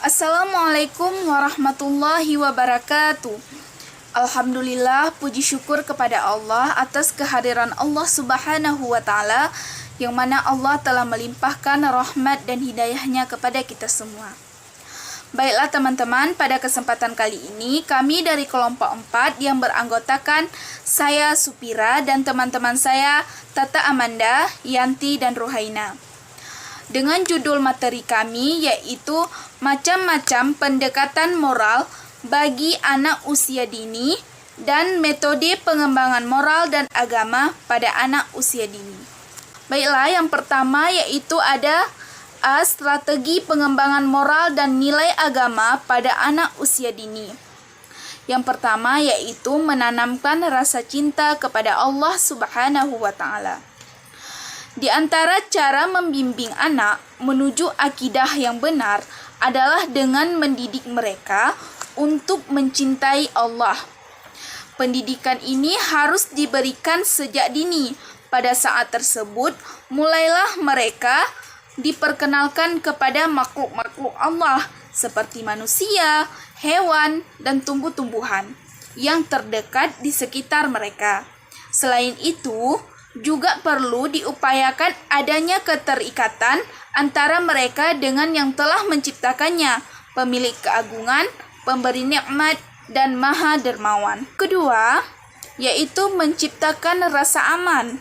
Assalamualaikum warahmatullahi wabarakatuh. Alhamdulillah, puji syukur kepada Allah atas kehadiran Allah Subhanahu wa Ta'ala, yang mana Allah telah melimpahkan rahmat dan hidayahnya kepada kita semua. Baiklah teman-teman, pada kesempatan kali ini kami dari kelompok 4 yang beranggotakan saya Supira dan teman-teman saya Tata Amanda, Yanti dan Ruhaina, dengan judul materi kami yaitu macam-macam pendekatan moral bagi anak usia dini dan metode pengembangan moral dan agama pada anak usia dini. Baiklah, yang pertama yaitu ada strategi pengembangan moral dan nilai agama pada anak usia dini. Yang pertama yaitu menanamkan rasa cinta kepada Allah Subhanahu wa Ta'ala. Di antara cara membimbing anak menuju akidah yang benar adalah dengan mendidik mereka untuk mencintai Allah. Pendidikan ini harus diberikan sejak dini. Pada saat tersebut, mulailah mereka diperkenalkan kepada makhluk-makhluk Allah seperti manusia, hewan, dan tumbuh-tumbuhan yang terdekat di sekitar mereka. Selain itu, juga perlu diupayakan adanya keterikatan antara mereka dengan yang telah menciptakannya, pemilik keagungan, pemberi nikmat, dan maha dermawan. Kedua, yaitu menciptakan rasa aman.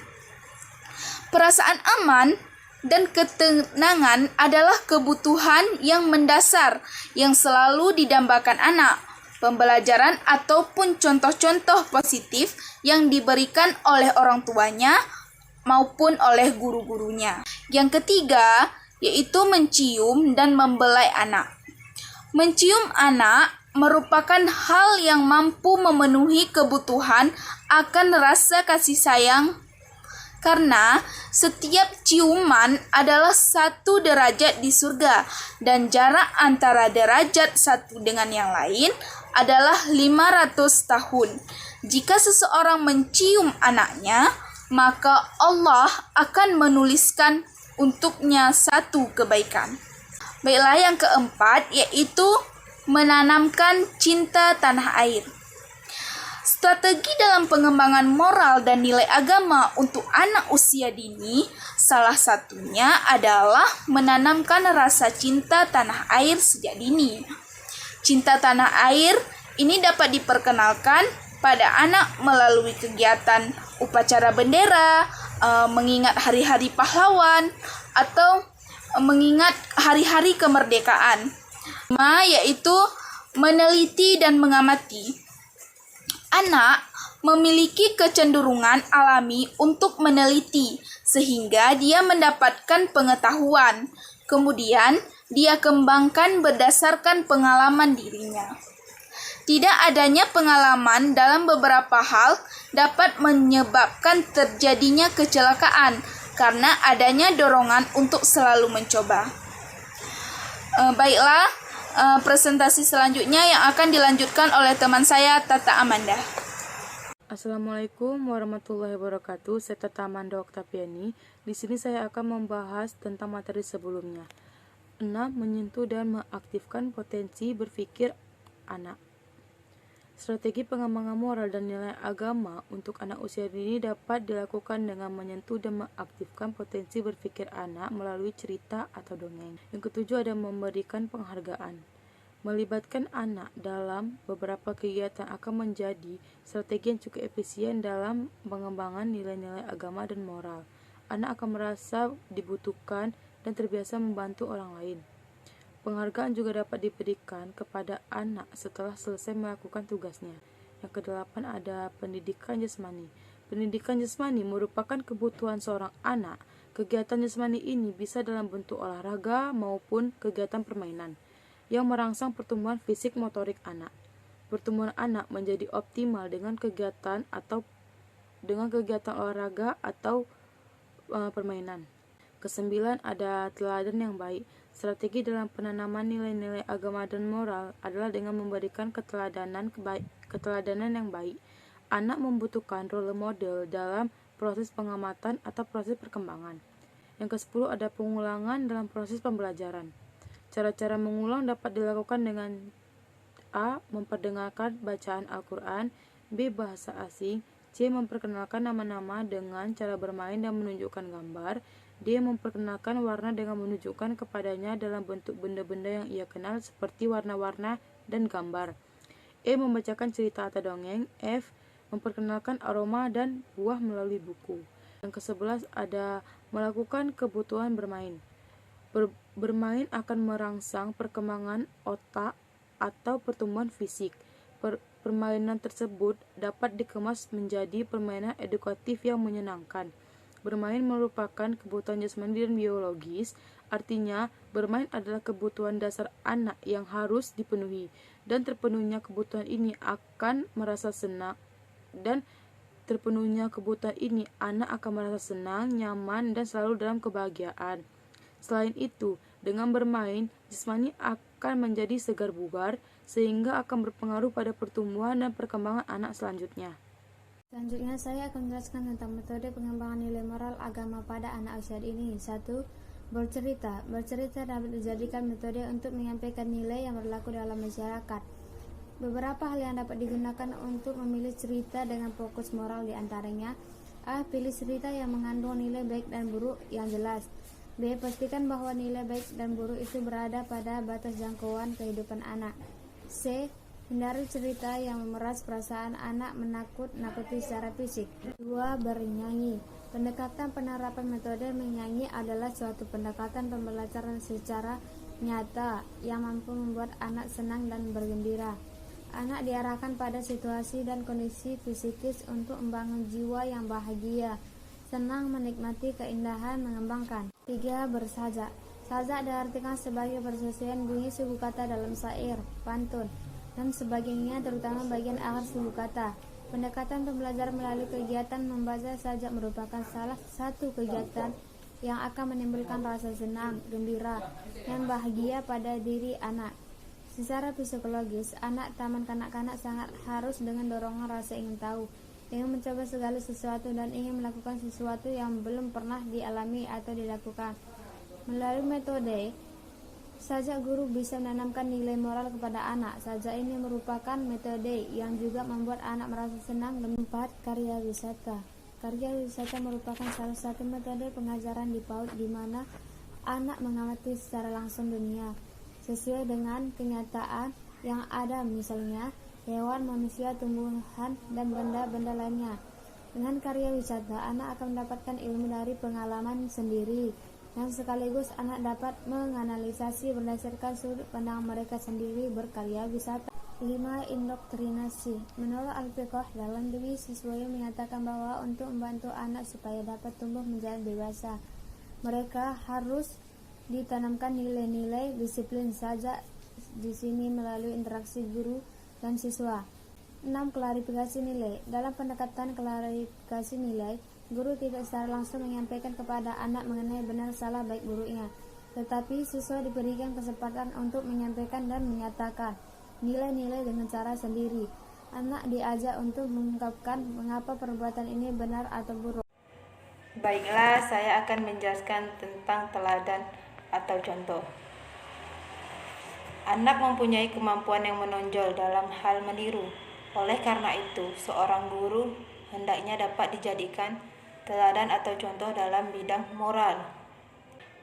Perasaan aman dan ketenangan adalah kebutuhan yang mendasar yang selalu didambakan anak. Pembelajaran ataupun contoh-contoh positif yang diberikan oleh orang tuanya maupun oleh guru-gurunya. Yang ketiga, yaitu mencium dan membelai anak. Mencium anak merupakan hal yang mampu memenuhi kebutuhan akan rasa kasih sayang, karena setiap ciuman adalah satu derajat di surga dan jarak antara derajat satu dengan yang lain adalah 500 tahun. Jika seseorang mencium anaknya, maka Allah akan menuliskan untuknya satu kebaikan. Baiklah, yang keempat yaitu menanamkan cinta tanah air. Strategi dalam pengembangan moral dan nilai agama untuk anak usia dini salah satunya adalah menanamkan rasa cinta tanah air sejak dini. Cinta tanah air ini dapat diperkenalkan pada anak melalui kegiatan upacara bendera, mengingat hari-hari pahlawan, atau mengingat hari-hari kemerdekaan. Yaitu meneliti dan mengamati. Anak memiliki kecenderungan alami untuk meneliti, sehingga dia mendapatkan pengetahuan. Kemudian, dia kembangkan berdasarkan pengalaman dirinya. Tidak adanya pengalaman dalam beberapa hal dapat menyebabkan terjadinya kecelakaan, karena adanya dorongan untuk selalu mencoba. Baiklah, presentasi selanjutnya yang akan dilanjutkan oleh teman saya Tata Amanda. Assalamualaikum warahmatullahi wabarakatuh. Saya Tata Amanda Oktaviani. Di sini saya akan membahas tentang materi sebelumnya. 6. Menyentuh dan mengaktifkan potensi berpikir anak. Strategi pengembangan moral dan nilai agama untuk anak usia dini dapat dilakukan dengan menyentuh dan mengaktifkan potensi berpikir anak melalui cerita atau dongeng. Yang ketujuh ada memberikan penghargaan. Melibatkan anak dalam beberapa kegiatan akan menjadi strategi yang cukup efisien dalam pengembangan nilai-nilai agama dan moral. Anak akan merasa dibutuhkan dan terbiasa membantu orang lain. Penghargaan juga dapat diberikan kepada anak setelah selesai melakukan tugasnya. Yang kedelapan ada pendidikan jasmani. Pendidikan jasmani merupakan kebutuhan seorang anak. Kegiatan jasmani ini bisa dalam bentuk olahraga maupun kegiatan permainan yang merangsang pertumbuhan fisik motorik anak. Pertumbuhan anak menjadi optimal dengan kegiatan olahraga atau permainan. Kesembilan ada teladan yang baik. Strategi dalam penanaman nilai-nilai agama dan moral adalah dengan memberikan keteladanan yang baik. Anak membutuhkan role model dalam proses pengamatan atau proses perkembangan. Yang ke-10 ada pengulangan dalam proses pembelajaran. Cara-cara mengulang dapat dilakukan dengan A. Memperdengarkan bacaan Al-Quran, B. Bahasa asing, C. Memperkenalkan nama-nama dengan cara bermain dan menunjukkan gambar, D. Memperkenalkan warna dengan menunjukkan kepadanya dalam bentuk benda-benda yang ia kenal seperti warna-warna dan gambar. E. Membacakan cerita atau dongeng. F. Memperkenalkan aroma dan buah melalui buku. Yang ke-11 ada melakukan kebutuhan bermain. Bermain akan merangsang perkembangan otak atau pertumbuhan fisik. Permainan tersebut dapat dikemas menjadi permainan edukatif yang menyenangkan. Bermain merupakan kebutuhan jasmani dan biologis, artinya bermain adalah kebutuhan dasar anak yang harus dipenuhi, dan terpenuhnya kebutuhan ini akan merasa senang anak akan merasa senang, nyaman, dan selalu dalam kebahagiaan. Selain itu, dengan bermain, jasmani akan menjadi segar bugar, sehingga akan berpengaruh pada pertumbuhan dan perkembangan anak selanjutnya. Selanjutnya, saya akan menjelaskan tentang metode pengembangan nilai moral agama pada anak usia ini. 1. Bercerita. Bercerita dapat dijadikan metode untuk menyampaikan nilai yang berlaku dalam masyarakat. Beberapa hal yang dapat digunakan untuk memilih cerita dengan fokus moral diantaranya: A. Pilih cerita yang mengandung nilai baik dan buruk yang jelas. B. Pastikan bahwa nilai baik dan buruk itu berada pada batas jangkauan kehidupan anak. C. Hindari cerita yang memeras perasaan anak, menakut-nakuti secara fisik. 2. Bernyanyi. Pendekatan penerapan metode menyanyi adalah suatu pendekatan pembelajaran secara nyata yang mampu membuat anak senang dan bergembira. Anak diarahkan pada situasi dan kondisi fisikis untuk membangun jiwa yang bahagia, senang, menikmati keindahan, mengembangkan. 3. Bersajak. Sajak diartikan sebagai perselisihan bunyi suku kata dalam syair, pantun, dan sebagainya, terutama bagian akhir suku kata. Pendekatan pembelajaran melalui kegiatan membaca sajak merupakan salah satu kegiatan yang akan menimbulkan rasa senang, gembira, dan bahagia pada diri anak. Secara psikologis, anak taman kanak-kanak sangat harus dengan dorongan rasa ingin tahu, ingin mencoba segala sesuatu, dan ingin melakukan sesuatu yang belum pernah dialami atau dilakukan. Melalui metode sajak, guru bisa menanamkan nilai moral kepada anak. Sajak ini merupakan metode yang juga membuat anak merasa senang. 4. Karya wisata. Karya wisata merupakan salah satu metode pengajaran di PAUD di mana anak mengamati secara langsung dunia sesuai dengan kenyataan yang ada, misalnya hewan, manusia, tumbuhan, dan benda-benda lainnya. Dengan karya wisata, anak akan mendapatkan ilmu dari pengalaman sendiri, dan sekaligus anak dapat menganalisasi berdasarkan sudut pandang mereka sendiri berkarya wisata. 5. Indoktrinasi. Menurut Al-Fiqh, dalam Dewi Siswoyo menyatakan bahwa untuk membantu anak supaya dapat tumbuh menjadi dewasa, mereka harus ditanamkan nilai-nilai disiplin sajak di sini melalui interaksi guru dan siswa. 6. Klarifikasi nilai. Dalam pendekatan klarifikasi nilai, guru tidak secara langsung menyampaikan kepada anak mengenai benar salah baik buruknya, tetapi siswa diberikan kesempatan untuk menyampaikan dan menyatakan nilai-nilai dengan cara sendiri. Anak diajak untuk mengungkapkan mengapa perbuatan ini benar atau buruk. Baiklah, saya akan menjelaskan tentang teladan atau contoh. Anak mempunyai kemampuan yang menonjol dalam hal meniru. Oleh karena itu, seorang guru hendaknya dapat dijadikan teladan atau contoh dalam bidang moral.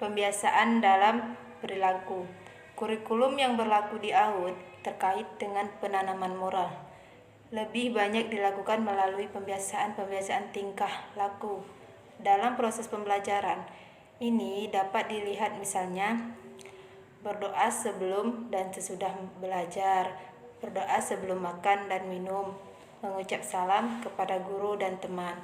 Pembiasaan dalam perilaku. Kurikulum yang berlaku di AUD terkait dengan penanaman moral lebih banyak dilakukan melalui pembiasaan tingkah laku dalam proses pembelajaran. Ini dapat dilihat misalnya berdoa sebelum dan sesudah belajar, berdoa sebelum makan dan minum, mengucap salam kepada guru dan teman,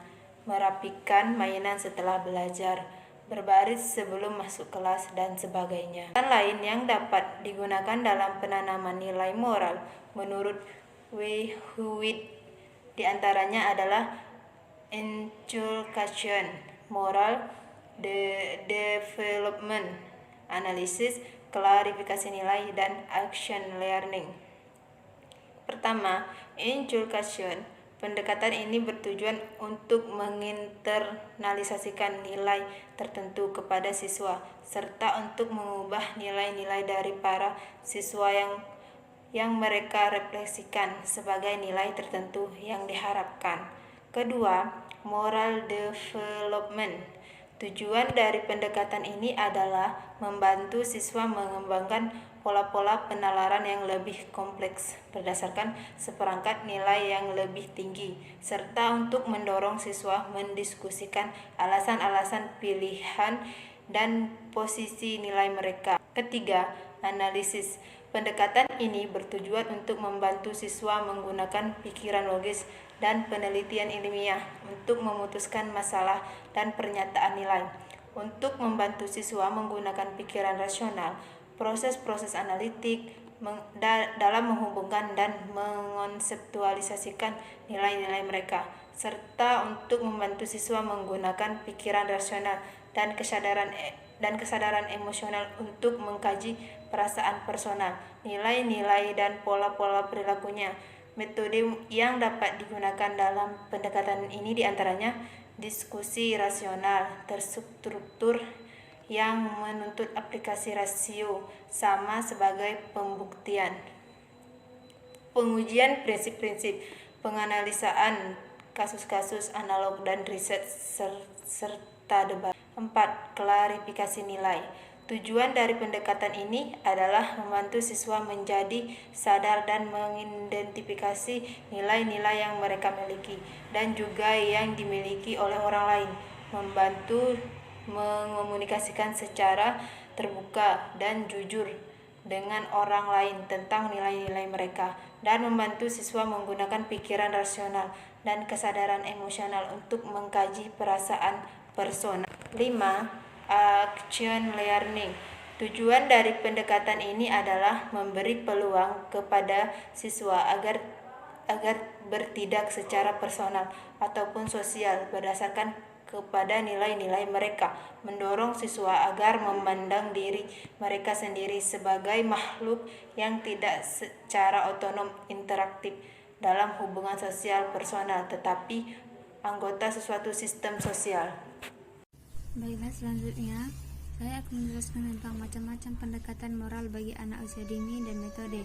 merapikan mainan setelah belajar, berbaris sebelum masuk kelas, dan sebagainya. Dan lain yang dapat digunakan dalam penanaman nilai moral menurut Hewitt diantaranya adalah inculcation, moral development, analisis, klarifikasi nilai, dan action learning. Pertama, inculcation. Pendekatan ini bertujuan untuk menginternalisasikan nilai tertentu kepada siswa, serta untuk mengubah nilai-nilai dari para siswa yang mereka refleksikan sebagai nilai tertentu yang diharapkan. Kedua, moral development. Tujuan dari pendekatan ini adalah membantu siswa mengembangkan pola-pola penalaran yang lebih kompleks berdasarkan seperangkat nilai yang lebih tinggi, serta untuk mendorong siswa mendiskusikan alasan-alasan pilihan dan posisi nilai mereka. Ketiga, analisis. Pendekatan ini bertujuan untuk membantu siswa menggunakan pikiran logis dan penelitian ilmiah untuk memutuskan masalah dan pernyataan nilai. Untuk membantu siswa menggunakan pikiran rasional, proses-proses analitik dalam menghubungkan dan mengonseptualisasikan nilai-nilai mereka, serta untuk membantu siswa menggunakan pikiran rasional dan kesadaran emosional untuk mengkaji perasaan personal, nilai-nilai dan pola-pola perilakunya. Metode yang dapat digunakan dalam pendekatan ini diantaranya diskusi rasional terstruktur yang menuntut aplikasi rasio sama sebagai pembuktian, pengujian prinsip-prinsip, penganalisaan kasus-kasus analog dan riset serta debat. 4. Klarifikasi nilai. Tujuan dari pendekatan ini adalah membantu siswa menjadi sadar dan mengidentifikasi nilai-nilai yang mereka miliki dan juga yang dimiliki oleh orang lain, membantu mengomunikasikan secara terbuka dan jujur dengan orang lain tentang nilai-nilai mereka, dan membantu siswa menggunakan pikiran rasional dan kesadaran emosional untuk mengkaji perasaan personal. 5. Action learning. Tujuan dari pendekatan ini adalah memberi peluang kepada siswa agar bertindak secara personal ataupun sosial berdasarkan kepada nilai-nilai mereka, mendorong siswa agar memandang diri mereka sendiri sebagai makhluk yang tidak secara otonom interaktif dalam hubungan sosial personal, tetapi anggota suatu sistem sosial. Baiklah, selanjutnya saya akan menjelaskan tentang macam-macam pendekatan moral bagi anak usia dini dan metode.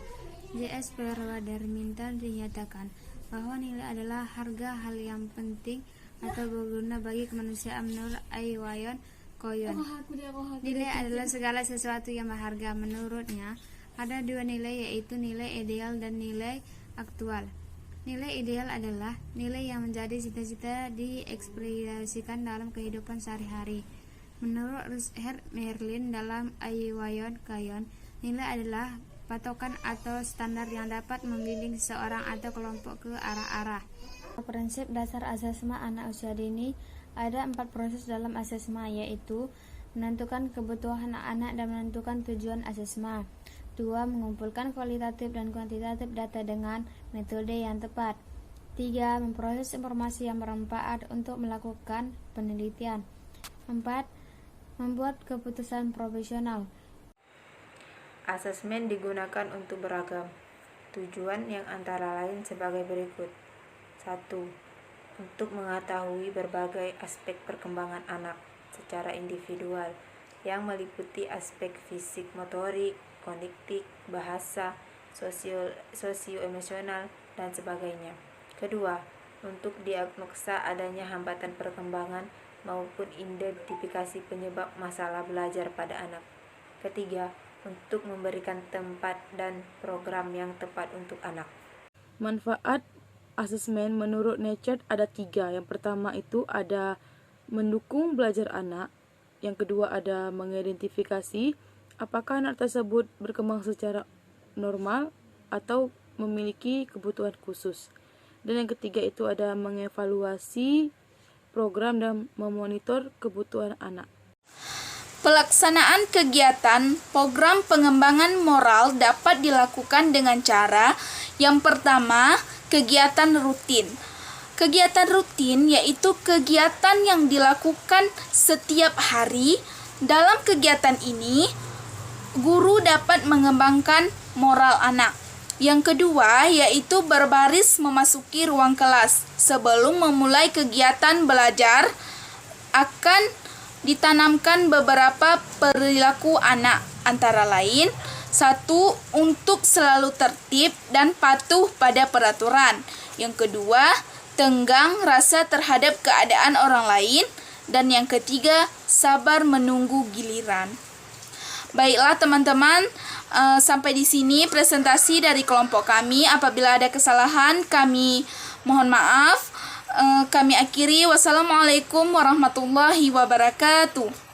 J.S. Perwadarmintan dinyatakan bahwa nilai adalah harga hal yang penting atau berguna bagi kemanusiaan menurut Aywayon Koyon. Nilai adalah segala sesuatu yang berharga. Menurutnya, ada dua nilai, yaitu nilai ideal dan nilai aktual. Nilai ideal adalah nilai yang menjadi cita-cita diekspresikan dalam kehidupan sehari-hari. Menurut Richard Merlin dalam Aywayon Koyon, nilai adalah patokan atau standar yang dapat membimbing seseorang atau kelompok ke arah-arah. Prinsip dasar asesmen anak usia dini. Ada 4 proses dalam asesmen, yaitu menentukan kebutuhan anak dan menentukan tujuan asesmen. 2. Mengumpulkan kualitatif dan kuantitatif data dengan metode yang tepat. 3. Memproses informasi yang bermanfaat untuk melakukan penelitian. 4. Membuat keputusan profesional. Asesmen digunakan untuk beragam tujuan yang antara lain sebagai berikut. 1. Untuk mengetahui berbagai aspek perkembangan anak secara individual yang meliputi aspek fisik, motorik, kognitif, bahasa, sosio-emosional, dan sebagainya. Kedua, untuk diagnosa adanya hambatan perkembangan maupun identifikasi penyebab masalah belajar pada anak. Ketiga, untuk memberikan tempat dan program yang tepat untuk anak. Manfaat asesmen menurut Nature ada 3. Yang pertama itu ada mendukung belajar anak. Yang kedua ada mengidentifikasi apakah anak tersebut berkembang secara normal atau memiliki kebutuhan khusus. Dan yang ketiga itu ada mengevaluasi program dan memonitor kebutuhan anak. Pelaksanaan kegiatan program pengembangan moral dapat dilakukan dengan cara yang pertama, kegiatan rutin. Kegiatan rutin yaitu kegiatan yang dilakukan setiap hari. Dalam kegiatan ini, guru dapat mengembangkan moral anak. Yang kedua yaitu berbaris memasuki ruang kelas. Sebelum memulai kegiatan belajar akan ditanamkan beberapa perilaku anak, antara lain 1. Untuk selalu tertib dan patuh pada peraturan. Yang kedua, tenggang rasa terhadap keadaan orang lain. Dan yang ketiga, sabar menunggu giliran. Baiklah teman-teman, sampai di sini presentasi dari kelompok kami. Apabila ada kesalahan, kami mohon maaf. Kami akhiri. Wassalamualaikum warahmatullahi wabarakatuh.